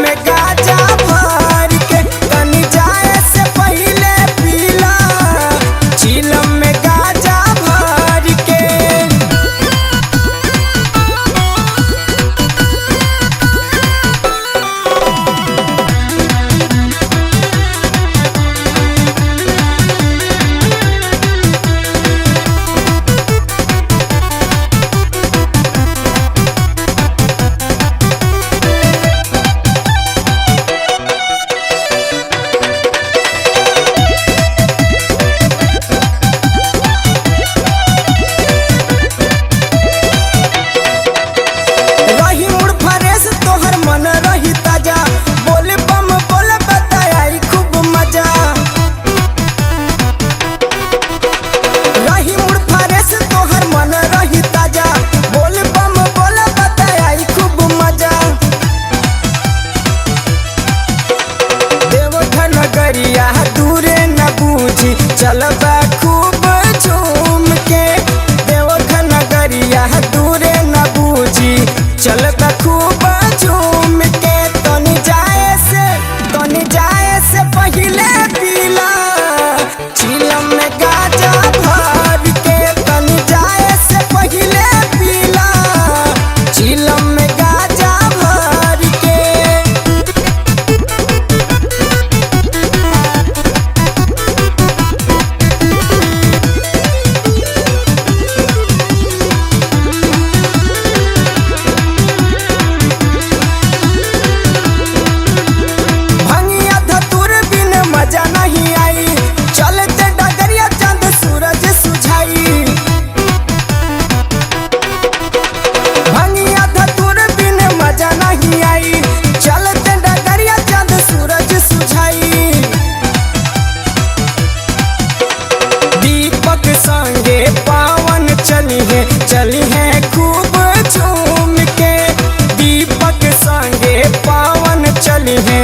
में गाजा भर के तनी जाए से पहले पीला चिलम में गाजा भर के। दूरे न बूझी चलबा खूब झूम के देवघर नगरिया दूरे न बूझी चलबा खूब झूम के तनी जाए से पहले पीला चिलम में गाजा भर के तनी जाए से पहले पीला चिलम में गाजा भर के। मजा नहीं आई चलते डगरिया चांद सूरज सुझाई भंगिया धतुर बिन मजा नहीं आई चलते डगरिया चांद सूरज सुझाई। दीपक संगे पावन चली है खूब झूम के दीपक संगे पावन चली है